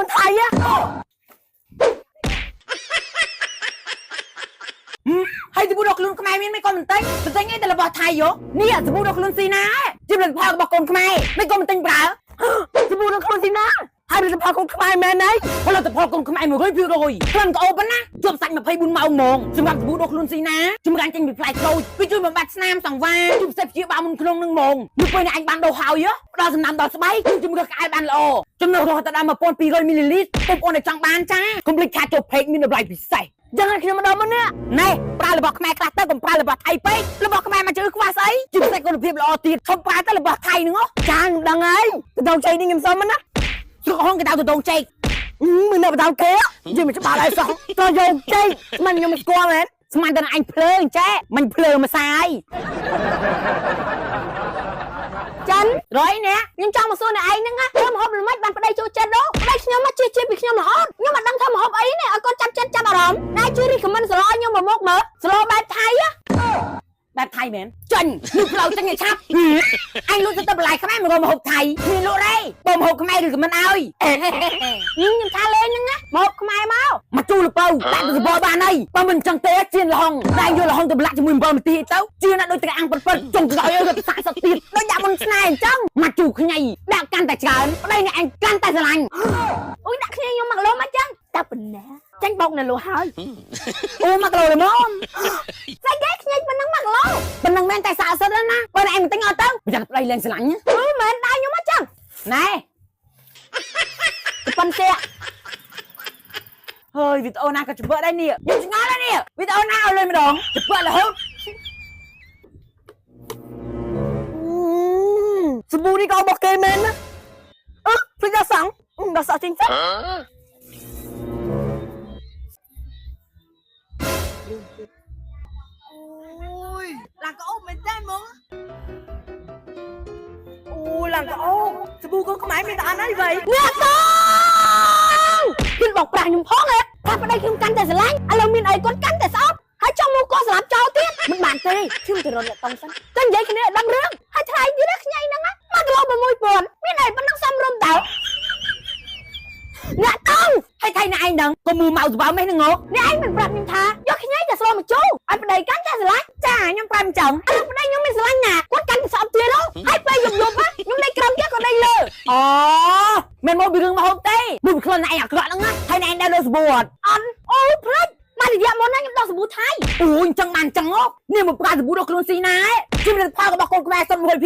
ខ្លួនថៃហើយសប៊ូដកខ្លួនខ្មែរមានមិនក៏មិនទិញទៅទិញអីតែរបស់ថៃយោនេះសប៊ូដកខ្លួនស៊ីណាជាផលិតផលរបស់កូនខ្មែរមិនក៏មិនទិញប្រើសប៊ូដកខ្លួនស៊ីណាហើយផលិតផលកូនខ្មែរមែនទេផលិតផលកូនខ្មែរ100%គ្រាន់ក៏អូបណាជាប់សាច់24ម៉ោងហ្មងសម្រាប់សប៊ូដកខ្លួនស៊ីណាជំរាញចេញពីផ្លែក្រូចវាជួយបំបត្តិស្នាមសង្វារជួយផ្សិតជាបាមុនក្នុងនឹងហ្មងនៅពេលនេះអញបានដូរហើយផ្ដល់សំណើមដល់ស្បែកជួយជំរឿក្អែលបានល្អចំណុះរហូតដល់1200មីលីលីត្របងប្អូនដែលចង់បានចាកុំភ្លេចខាតចូលពេកមានតម្លៃពិសេសចឹងខ្ញុំមកដល់មុននេះណែប្រើរបស់ខ្មែរខ្លះទៅកុំប្រើរបស់ថៃពេករបស់ខ្មែរមកជឿខ្វះស្អីជាពិសេសគុណភាពល្អទៀតខំប្រើទៅរបស់ថៃហ្នឹងចាខ្ញុំដឹងហើយកដោចៃនេះខ្ញុំសុំណាស្រុកហងកដោទៅដងចេកមិននៅបដៅគេនិយាយមិនច្បាស់ហើយសោះតើយកចេកមិនខ្ញុំមិនស្គាល់មែនស្មានតែអញភ្លើងចេះមិនភ្លើងមកសាយចិនរយនេះខ្ញុំចង់មកសួរអ្នកឯងហ្នឹងធ្វើម្ហូបល្មិចបានប្តីចូលចិត្តđâuប្តីខ្ញុំមកជិះពីខ្ញុំរហូតខ្ញុំមិនដឹងធ្វើម្ហូបអីនេះឲ្យកូនចាប់ចិត្តចាប់អារម្មណ៍ណែជួយរីកមិនសឡខ្ញុំមកមុខមើលសឡបែបថៃបែបថៃមែនចាញ់លុបផ្លូវចេញឲ្យឆាប់អញលុបទៅបន្លែខ្មែរមកម្ហូបថៃមានលក់ទេបើម្ហូបខ្មែរឬក៏មិនឲ្យខ្ញុំថាលេងហ្នឹងណាម្ហូបខ្មែរមកទូលពៅដាក់ទៅសបល់បានហើយបើមិនចឹងទេជៀនលហុងតែយកលហុងទៅប្រឡាក់ជាមួយ7នាទីទៅជឿណាដូចត្រអាំងពិតចុងក្រោយឲ្យទៅ40ទៀតដូចដាក់មុនស្នេហ៍អញ្ចឹងមកជូខ្ញីដាក់កាន់តែច្រើនប្តីនេះអញកាន់តែស្រឡាញ់អូយដាក់គ្នាខ្ញុំមកលោមកចឹងតែប៉ុណ្ណាចាញ់បោកនៅលោហើយអូមកលោល្មមស្អីគេខ្ញីប៉ុណ្ណឹងមកលោប៉ុណ្ណឹងមែនតែ40ណាបើឯងមិនទិញអត់ទៅប្រយ័ត្នប្តីលែងស្រឡាញ់អូយមិនដែរខ្ញុំមកចឹងណែប៉ុនស្ទាក់ហើយវីដេអូណាក៏ច្បើដែរនេះខ្ញុំឆ្ងល់ដែរនេះវីដេអូណាឲ្យលេងម្ដងច្បើរហូតសប៊ូនេះក៏របស់គេមែនណាភ្លេចដល់សងដល់សក់ចេញទៅអូយឡើងក៏អូមែនទេហ្មងអូឡើងក៏អូសប៊ូក៏ខ្មែរមានតែអត់ហើយវ៉ៃអ្នកតងគិតបងប្រាស់ខ្ញុំផងហ៎ថាប្តីខ្ញុំកាន់តែស្រឡាញ់ឥឡូវមានអីគាត់កាន់តែស្អប់ហើយចង់មកគាត់ស្លាប់ចោលទៀតមិនបានទេខ្ញុំទៅរត់អ្នកតងសិនតែនិយាយគ្នាដឹងរឿងហើយថ្លៃទៀតខ្ញីហ្នឹងមកគីឡូ6000មានអីប៉ុណ្ណឹងសំរុំតើអ្នកតងហើយថៃអ្នកឯងដឹងក៏មូមកស្បើមេះហ្នឹងអ្នកឯងមិនប្រាប់ខ្ញុំថាយកខ្ញីតែស្រួលមកជូរឲ្យប្តីកាន់តែស្រឡាញ់ចាខ្ញុំប្រាប់អញ្ចឹងឥឡូវប្តីខ្ញុំមានស្រឡាញ់ណាគាត់កាន់តែស្អប់ទៀតហើយពេលយប់ខ្ញុំលេខក្រំទៀតក៏ដេញលើអូមិនមកពីរឿងមកហូបទេមួយខ្លួនឯងអាក្រក់ហ្នឹងហើយអ្នកឯងដែរលើសបួតអន់អូភ្លេចបានរយៈមុនហ្នឹងខ្ញុំដោះសាប៊ូថៃអូអញ្ចឹងបានអញ្ចឹងនេះមកប្រើសាប៊ូដល់ខ្លួនស៊ីណាជិះផលរបស់កូនខ្មែរសុទ្ធ 100%